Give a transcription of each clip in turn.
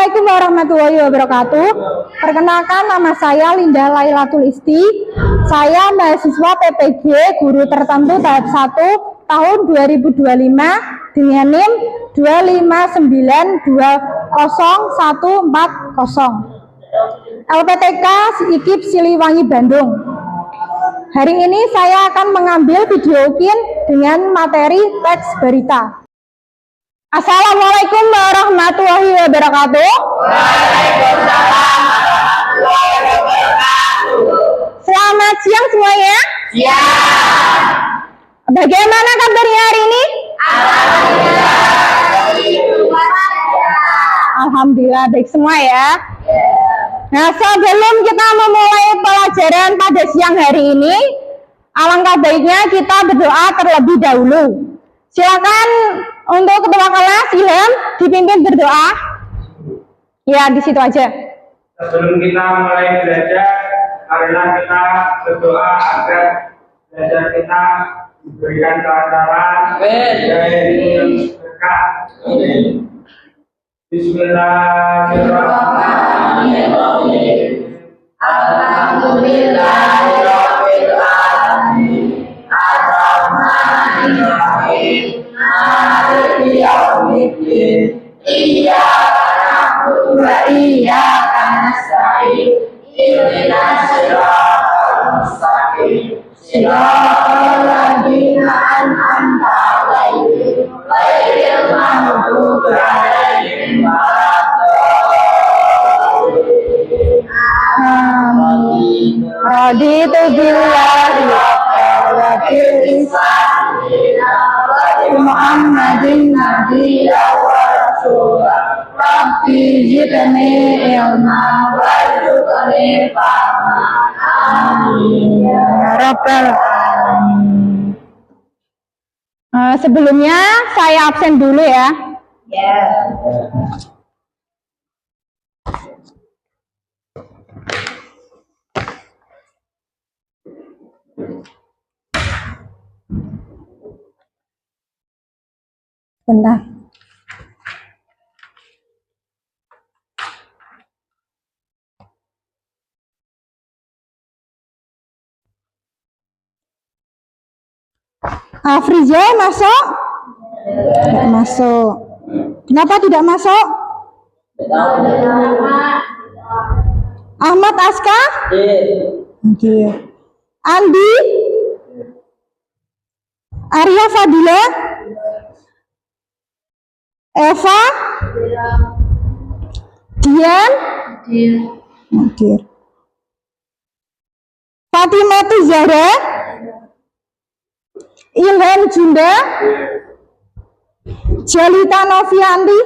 Assalamualaikum warahmatullahi wabarakatuh. Perkenalkan, nama saya Linda Lailatul Isti. Saya mahasiswa PPG Guru Tertentu tahap 1 tahun 2025 dengan NIM 259201440 LPTK IKIP Siliwangi Bandung. Hari ini saya akan mengambil video UKIN dengan materi teks berita. Assalamualaikum warahmatullahi wabarakatuh. Waalaikumsalam warahmatullahi wabarakatuh. Selamat siang semuanya. Siang. Bagaimana kabarnya hari ini? Alhamdulillah baik semua ya. Nah, sebelum kita memulai pelajaran pada siang hari ini, alangkah baiknya kita berdoa terlebih dahulu. Silakan untuk ketua kelas Ilham dipimpin berdoa. Ya, di situ aja. Sebelum kita mulai belajar, marilah kita berdoa agar belajar kita diberikan kelancaran dan berkah. Bismillahirrahmanirrahim. Alhamdulillahirabbil alamin. Ar-Rahmanir-Rahim. Maliki yaumiddin. Iyyaka na'budu wa iyyaka nasta'in. Ihdinas siratal mustaqim. Siratal ladzina an'amta 'alaihim ghairil maghdubi 'alaihim waladdallin. Amin. Raditu billahi wa bil isani Muhammadin nabiyya wa rasulah. Rabbi zidni ilma warzuqni fahma. Amin ya rabbal alamin. Sebelumnya saya absen dulu ya. Bentar. Afriza masuk? Tidak masuk. Kenapa tidak masuk? Ahmad Aska? Oke. Andi? Arya Fadila? Eva? Dian? Oke. Fatimah Zahra? Ilham Junda? Jalita Novianti?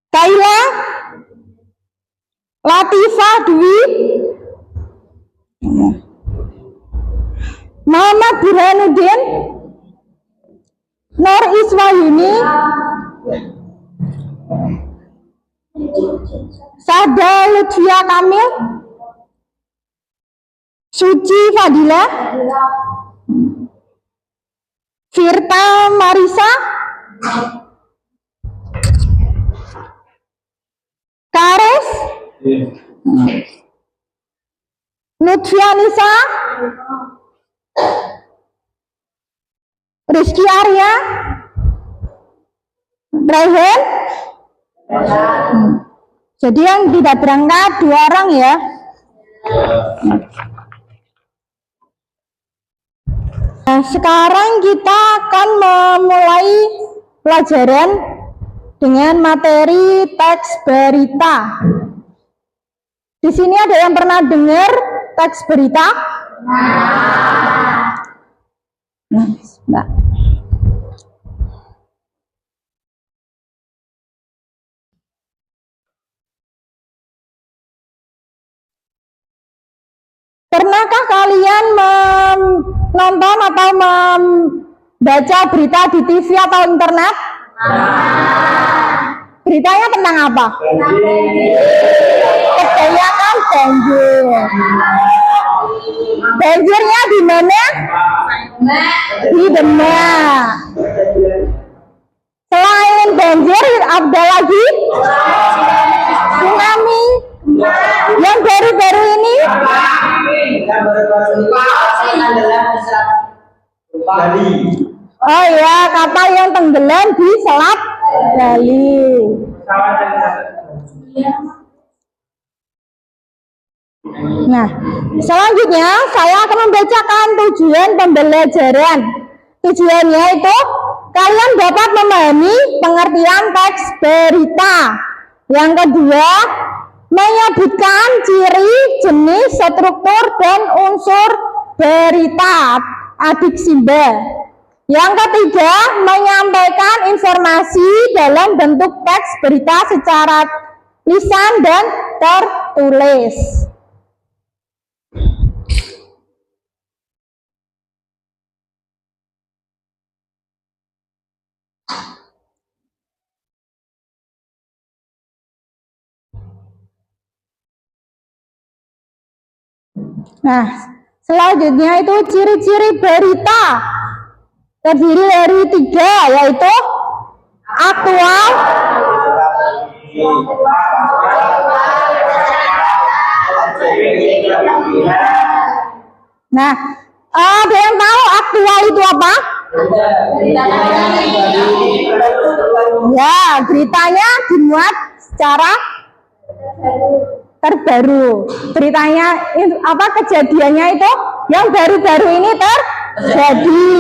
Kaila? Latifah Dwi? Muhammad Burhanuddin? Nur Iswayuni? Sada Lutfia Kamil? Suci Fadila? Firta Marisa? Kares? Lutfianisa? Rizky Arya? Raihan? Jadi yang tidak berangkat 2 orang ya. Nah, sekarang kita akan memulai pelajaran dengan materi teks berita. Di sini ada yang pernah dengar teks berita? Nah, pernahkah kalian menonton atau membaca berita di TV atau internet? Beritanya tentang apa? Kebanyakan banjir. Banjirnya di mana? Di Demak. Ada lagi? Tsunami. Yang baru-baru ini? Oh ya, kapal yang tenggelam di Selat Bali. Nah, selanjutnya saya akan membacakan tujuan pembelajaran. Tujuannya itu kalian dapat memahami pengertian teks berita. Yang kedua, menyebutkan ciri, jenis, struktur, dan unsur berita adik Simba. Yang ketiga, menyampaikan informasi dalam bentuk teks berita secara lisan dan tertulis. Nah, selanjutnya itu ciri-ciri berita. Terdiri dari 3, yaitu aktual, nah, ada yang tahu aktual itu apa? Ya, beritanya dimuat secara terbaru. Beritanya itu apa, kejadiannya itu yang baru-baru ini terjadi.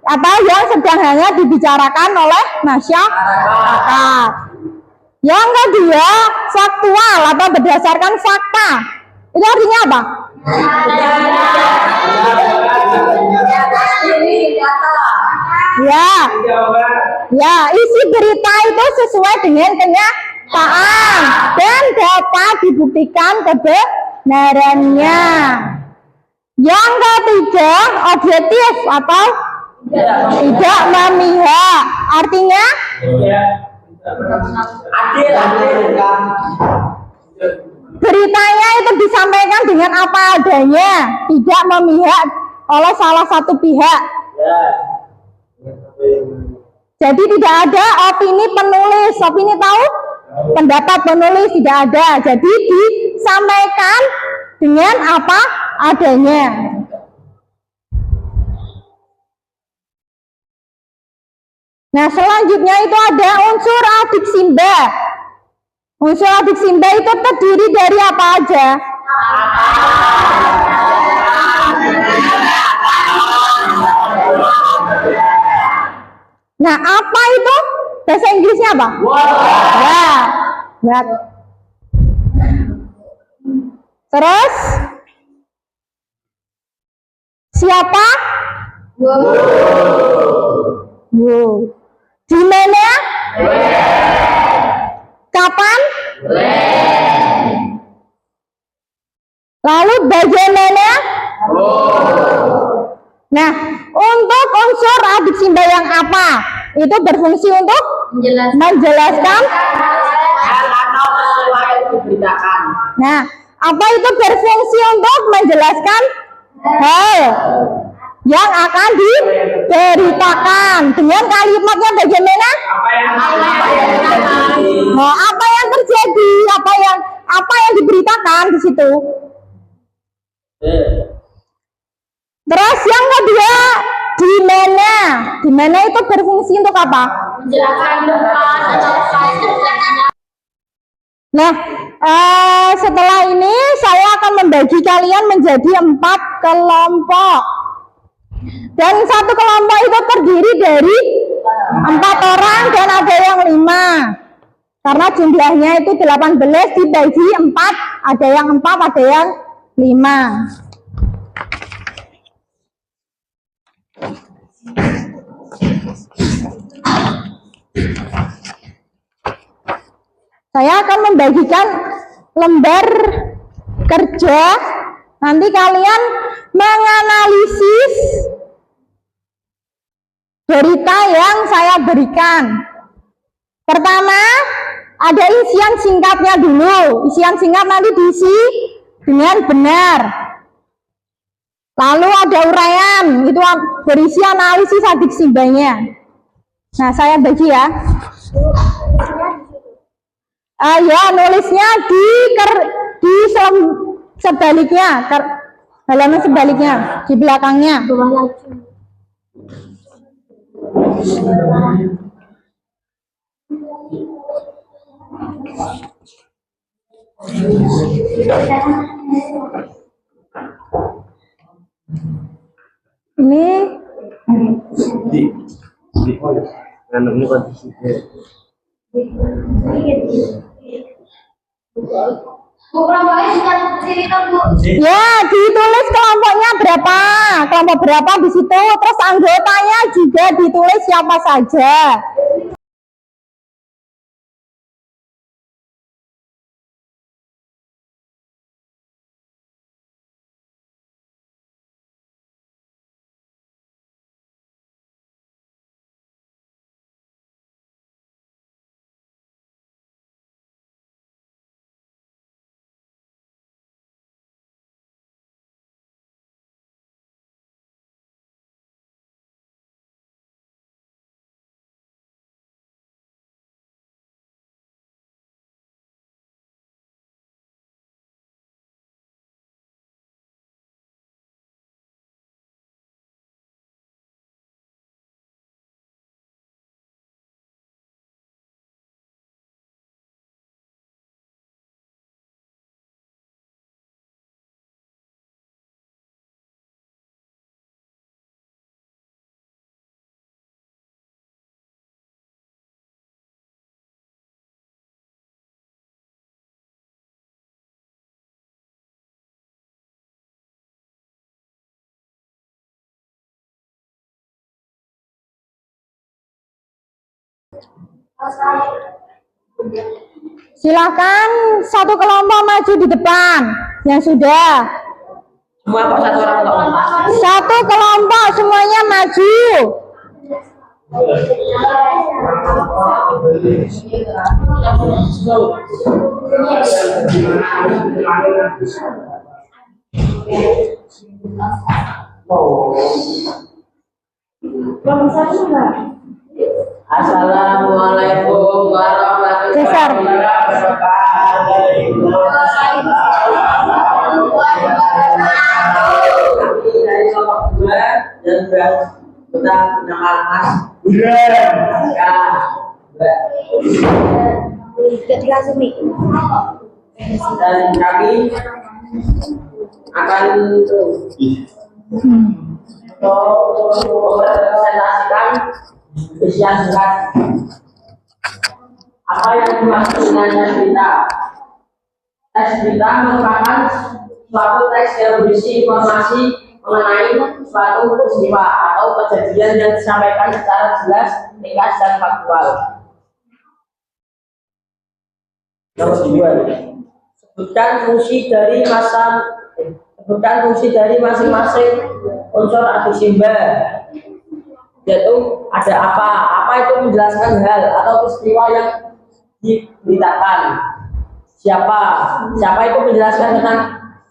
Apa yang sedang hangat dibicarakan oleh masyarakat. Yang kedua, faktual atau berdasarkan fakta. Itu artinya apa? Ya, isi berita itu sesuai dengan kenyataan dan dapat dibuktikan kebenarannya. Yang ketiga, objektif atau tidak memihak. Artinya beritanya itu disampaikan dengan apa adanya, tidak memihak oleh salah satu pihak. Jadi tidak ada opini penulis. Opini tahu? Pendapat penulis tidak ada. Jadi disampaikan dengan apa adanya. Nah, selanjutnya itu ada unsur adik Simba. Unsur adik Simba itu terdiri dari apa aja? Nah, apa itu? Bahasa Inggrisnya apa? Ya. Terus? Siapa? Di mana? Kapan? Lalu bagaimana? Nah, untuk unsur adik Simba yang apa? Itu berfungsi untuk menjelaskan. Nah, apa itu berfungsi untuk menjelaskan hal yang akan diberitakan. Dengan kalimatnya bagaimana? Nah, apa yang terjadi? Apa yang diberitakan di situ? Terus yang kedua, di mana? Di mana itu berfungsi untuk apa? Nah, setelah ini saya akan membagi kalian menjadi 4 kelompok. Dan satu kelompok itu terdiri dari 4 orang dan ada yang 5. Karena jumlahnya itu 18 dibagi 4, ada yang 4, ada yang 5. Saya akan membagikan lembar kerja. Nanti kalian menganalisis berita yang saya berikan. Pertama, ada isian singkatnya dulu. Isian singkat nanti diisi dengan benar. Lalu ada uraian, itu berisi analisis adik Simbanya. Nah, saya bagi ya. Ya, nulisnya sebaliknya, halaman sebaliknya, di belakangnya. Ini ya, ditulis kelompoknya berapa, kelompok berapa di situ, terus anggotanya juga ditulis siapa saja. Silakan satu kelompok maju di depan. Yang sudah. Semua kok satu orang toh? Satu kelompok semuanya maju. Assalamualaikum warahmatullahi dan kami akan mempresentasikan isian surat apa yang dimaksud dengan tes berita. Tes berita merupakan suatu teks yang berisi informasi mengenai suatu peristiwa atau kejadian yang disampaikan secara jelas, ringkas dan faktual. Nomor 2, sebutkan fungsi dari masing-masing unsur atau simbol, yaitu ada apa itu menjelaskan hal atau peristiwa yang diberitakan, siapa itu menjelaskan tentang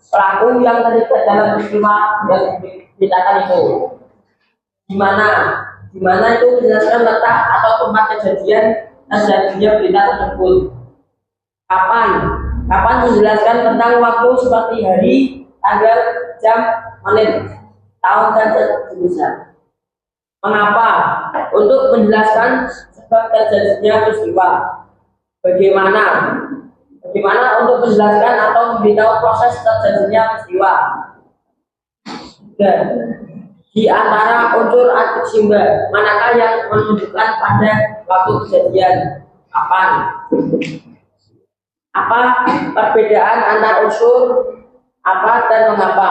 pelaku yang terlibat dalam peristiwa yang diberitakan itu, di mana itu menjelaskan letak atau tempat kejadian terjadinya berita tersebut, kapan menjelaskan tentang waktu seperti hari, tanggal, jam, menit, tahun dan seterusnya. Mengapa? Untuk menjelaskan sebab terjadinya peristiwa. Bagaimana untuk menjelaskan atau memberitahu proses terjadinya peristiwa. Dan di antara unsur atau simbol, manakah yang menunjukkan pada waktu kejadian, kapan? Apa perbedaan antar unsur apa dan mengapa?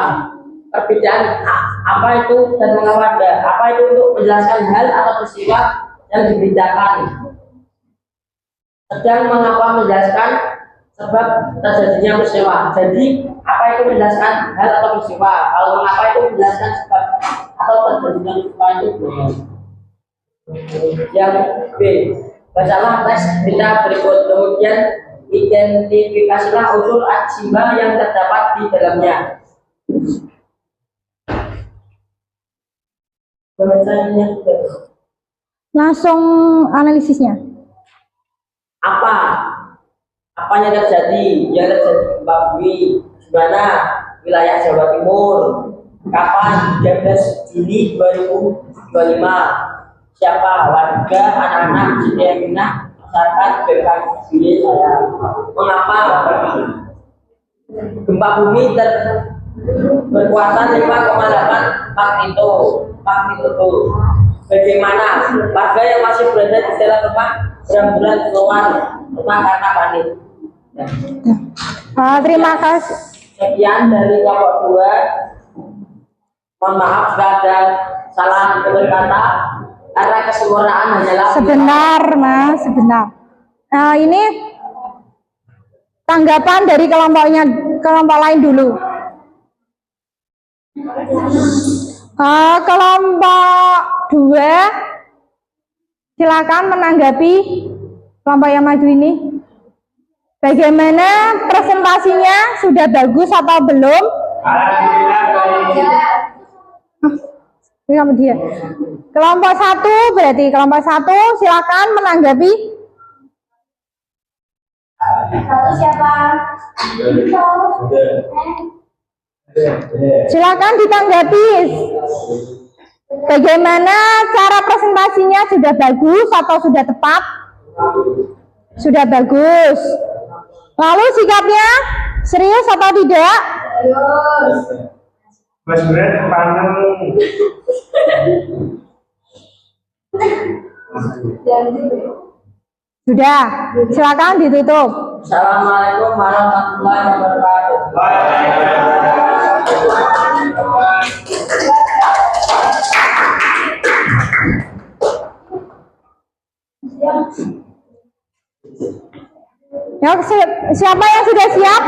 Perbedaan apa itu dan mengapa? Apa itu untuk menjelaskan hal atau peristiwa yang diberitakan? Sedang mengapa menjelaskan sebab terjadinya peristiwa. Jadi apa itu menjelaskan hal atau peristiwa? Kalau mengapa itu menjelaskan sebab atau terjadinya peristiwa itu. Yang B, bacalah teks berita berikut, kemudian identifikasilah unsur simbol yang terdapat di dalamnya. Langsung analisisnya. Apa Kapan yang terjadi? Yang terjadi gempa bumi di mana? Wilayah Jawa Timur. Kapan? 13 Juni 2025. Siapa? Warga, anak-anak, Cideminah, masyarakat, bebas pilih saya. Mengapa? Gempa bumi berkuatan 5,8 magnitudo. Bagaimana? Warga yang masih berada di dalam rumah berhamburan keluar rumah karena panik. Terima kasih. Sekian dari kelompok 2. Mohon maaf jika ada salah berkata, karena kesempurnaan hanyalah Sebentar, Mas, sebentar. Ini tanggapan dari kelompok lain dulu. Kelompok 2, silakan menanggapi kelompok yang maju ini. Bagaimana presentasinya? Sudah bagus atau belum? Alhamdulillah baik. Ini kamu dia. Kelompok 1, berarti kelompok 1 silakan menanggapi. Satu siapa? Silakan ditanggapi. Bagaimana cara presentasinya? Sudah bagus atau sudah tepat? Sudah bagus. Lalu sikapnya serius atau tidak? Serius. Mas Bret panel. Sudah. Silakan ditutup. Assalamualaikum warahmatullahi wabarakatuh. Ya, siapa yang sudah siap?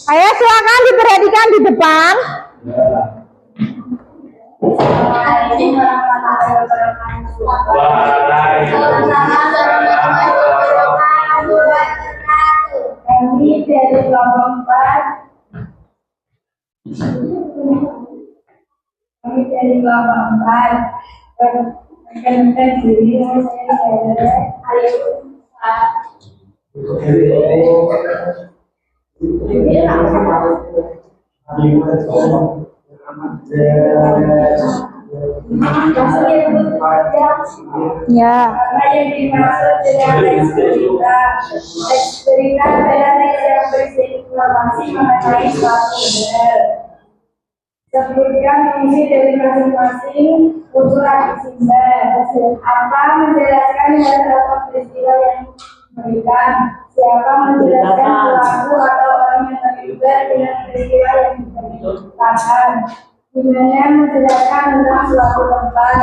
Ayo silakan diperhatikan di depan. Kami dari kelompok 4. Kami dari kelompok 4. Perkenalkan diri, saya Ya. Karena yang dimaksud dengan teks berita adalah teks yang berisi informasi mengenai suatu benda. Sebutkan fungsi dari masing-masing unsur sumber. Apa menjelaskan beberapa peristiwa yang diberikan. Siapa menjelaskan pelaku atau orang yang terlibat dengan peristiwa yang diberitakan. Dimana menjelaskan tentang suatu tempat.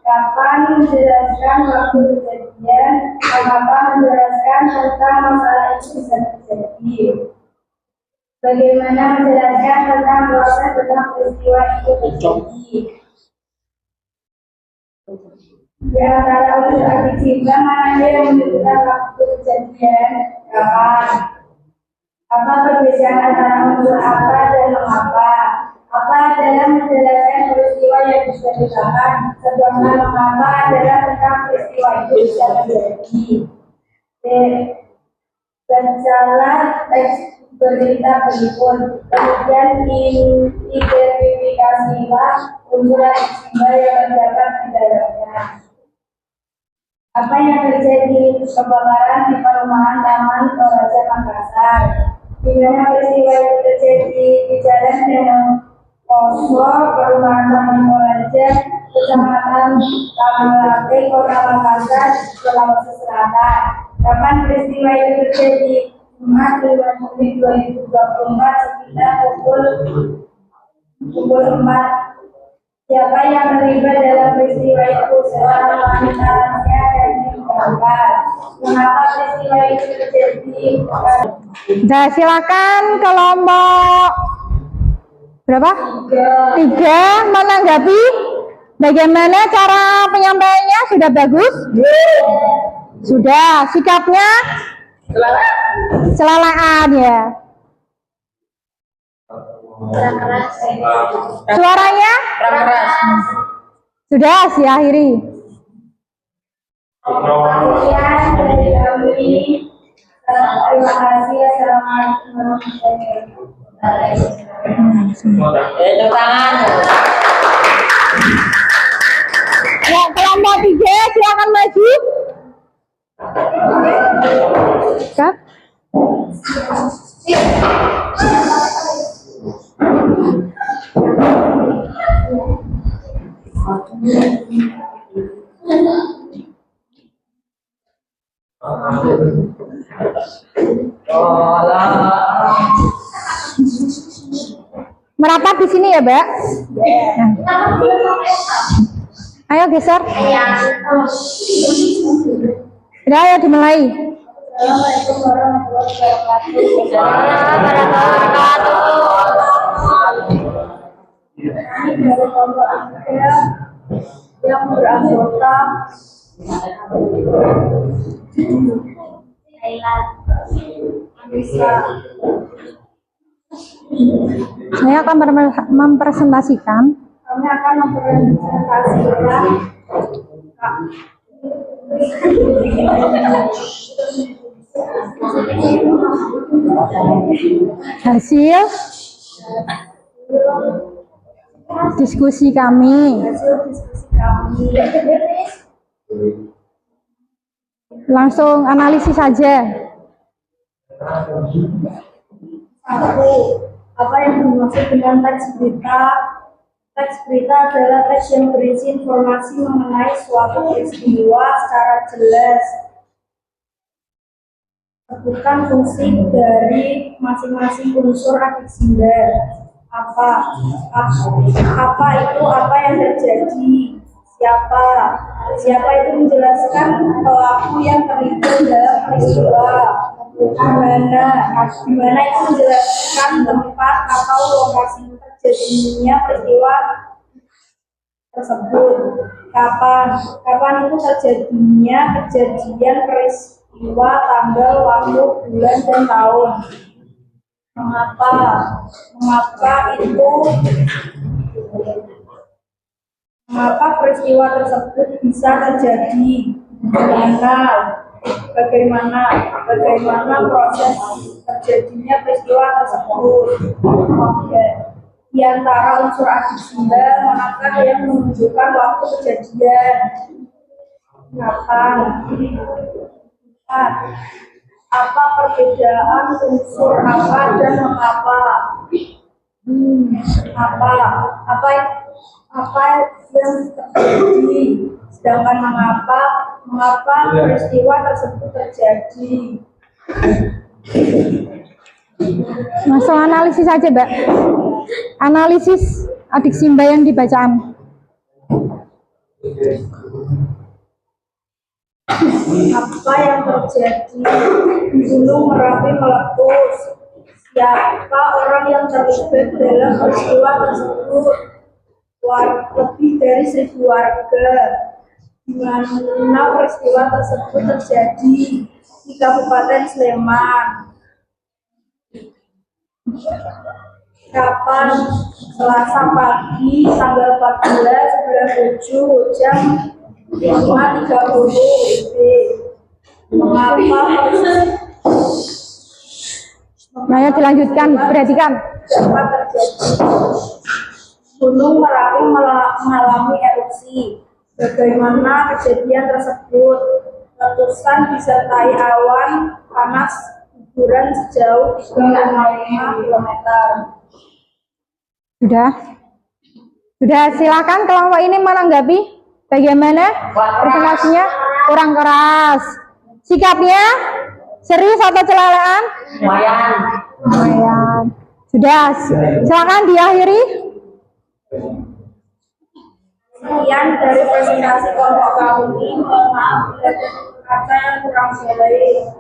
Kapan menjelaskan waktu kejadian. Mengapa menjelaskan tentang masalah itu bisa terjadi. Bagaimana menjelaskan tentang proses tentang peristiwa itu terjadi. Di antara unsur adjektif mana yang menunjukkan waktu kejadian, kapan. Apa perbedaan antara unsur apa dan mengapa? Apa adalah menjelaskan peristiwa yang diceritakan, sedangkan mengapa adalah tentang peristiwa itu bisa terjadi. Bacalah teks berita berikut, kemudian identifikasilah unsur adjektif yang terdapat di dalamnya. Apa yang terjadi? Kebakaran di perumahan Taman Toraja Makassar. Di mana peristiwa itu terjadi di Jalan Danau Poso, perumahan Taman Toraja, Kecamatan Tamalate, Kota Makassar, Sulawesi Selatan. Kapan peristiwa itu terjadi? Jumat 5 Juni 2024 sekitar pukul 4. Siapa yang terlibat dalam peristiwa itu? Seorang wanita lansia dan ibu. Mengapa peristiwa itu terjadi? Nah, silakan kelompok berapa? 3 menanggapi. Bagaimana cara penyampaiannya? Sudah bagus? Sudah. Sikapnya? Selalaan ya. Suaranya? Sudah, diakhiri. Terima kasih. Assalamualaikum warahmatullahi wabarakatuh. Tepuk tangan. Ya, kelompok 3 silakan maju. Kak? Merapat di sini ya, Mbak? Nah. Ayo geser. Udah, ayo dimulai. Assalamualaikum warahmatullahi wabarakatuh. Kami dari kelompok Anda yang beranggota Saya akan mempresentasikan kami akan mempresentasikan hasil diskusi kami. Langsung analisis saja. Satu, apa yang dimaksud dengan teks berita? Teks berita adalah teks yang berisi informasi mengenai suatu peristiwa secara jelas. Sebutkan fungsi dari masing-masing unsur adik simbol. Apa itu apa yang terjadi? Siapa itu menjelaskan pelaku yang terlibat dalam peristiwa. Dimana itu menjelaskan tempat atau lokasi terjadinya peristiwa tersebut. Kapan itu terjadinya kejadian peristiwa, tanggal, waktu, bulan, dan tahun. Mengapa peristiwa tersebut bisa terjadi? Bagaimana proses terjadinya peristiwa tersebut? Di antara unsur adik simbol, manakah yang menunjukkan waktu kejadian? Kapan? Apa perbedaan unsur apa dan mengapa? Apa yang terjadi? Sedangkan mengapa peristiwa tersebut terjadi? Langsung analisis saja, Mbak. Analisis adik simbol yang dibacaan. Apa yang terjadi? Gunung Merapi meletus. Siapa orang yang terlibat dalam peristiwa tersebut? Lebih dari 1.000 warga. Di mana peristiwa tersebut terjadi? Di Kabupaten Sleman. Kapan? Selasa pagi tanggal 14 bulan 7 jam 5.30 WIB. Mengapa? Nah, dilanjutkan, perhatikan. Dapat terjadi. Gunung Merapi mengalami erupsi. Bagaimana kejadian tersebut? Letusan disertai awan panas guguran sejauh 3,5 km. Sudah, silakan kelompok ini menanggapi. Bagaimana presentasinya? Kurang keras. Sikapnya serius atau celelaan? Lumayan. Sudah, silakan diakhiri. Sekian dari presentasi kelompok kami. Mohon maaf bila kata yang kurang baik.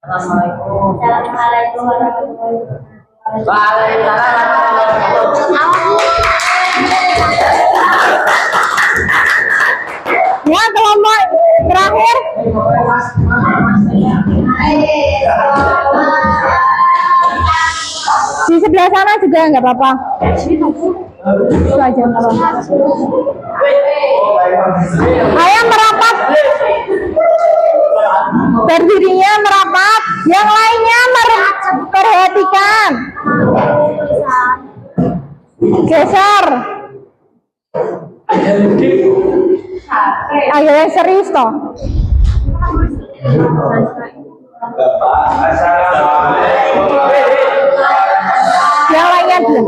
Assalamualaikum. Assalamualaikum warahmatullahi wabarakatuh. Waalaikumsalam warahmatullahi Ya, kelompok terakhir. Di sebelah sana juga nggak apa-apa. Itu aja kalau. Ayam merapat. Berdirinya merapat. Yang lainnya perhatikan. Geser. Ayo yang serius toh. Assalamualaikum. Yang lainnya belum.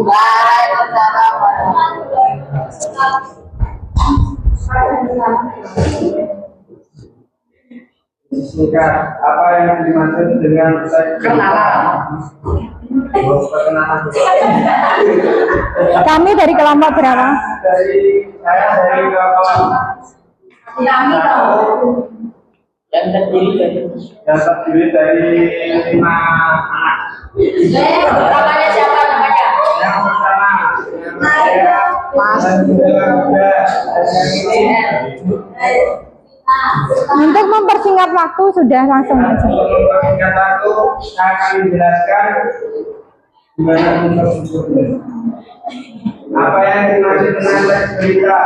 Singkat, apa yang dimaksud dengan Kenalan. perkenalan? Kami dari kelompok berapa? Dari kelompok Yang terdiri dari yang terdiri dari 5 anak. namanya siapa namanya? Yang pertama, saya dan juga yang ini. Untuk mempersingkat waktu sudah langsung aja. Untuk mempersingkat waktu, saya akan menjelaskan gimana mempersingkatnya. Apa yang dimaksud dengan teks berita?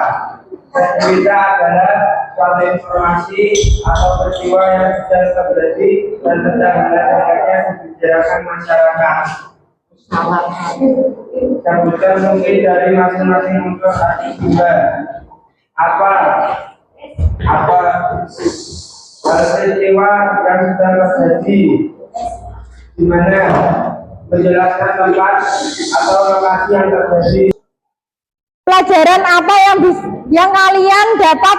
Teks berita adalah suatu informasi atau peristiwa yang sedang terjadi dan sedang hendaknya dibicarakan masyarakat. Cabutan mungkin dari masing-masing unsur arti juga. Apa peristiwa yang sedang terjadi, di mana menjelaskan tempat atau lokasi yang terjadi. Pelajaran apa yang kalian dapat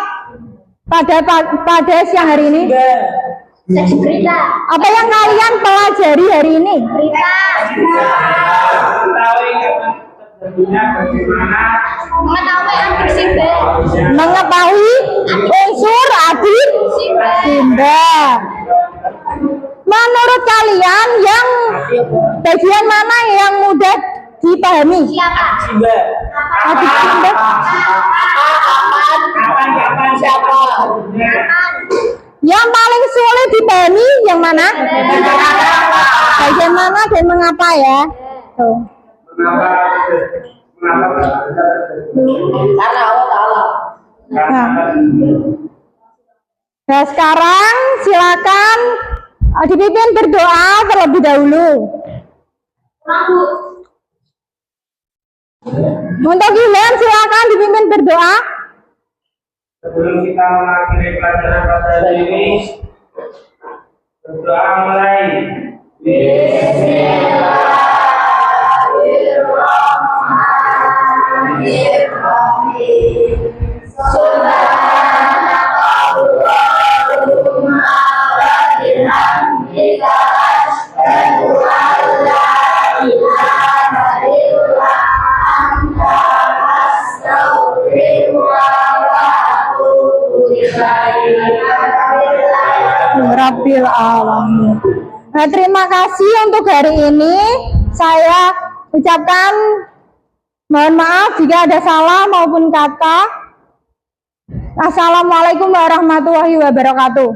pada siang hari ini? Teks berita. Apa yang kalian pelajari hari ini? Berita. Mengetahui terjadinya bagaimana Mengetahui arti simbol. Mengetahui unsur adik Simba. Menurut kalian yang bagian mana yang mudah dipahami? Siapa? Adik Simba. Kapan siapa? Yang paling sulit dipahami yang mana? Bagian mana dan mengapa ya? Tuh. mengapa Karena Allah Ta'ala. Nah, sekarang silakan dipimpin berdoa terlebih dahulu. Untuk Gilang silakan dipimpin berdoa. sebelum kita mengakhiri pelajaran pada hari ini, berdoa mulai. Rabbil alamin. Nah, terima kasih untuk hari ini. Saya ucapkan mohon maaf jika ada salah maupun kata. Assalamualaikum warahmatullahi wabarakatuh.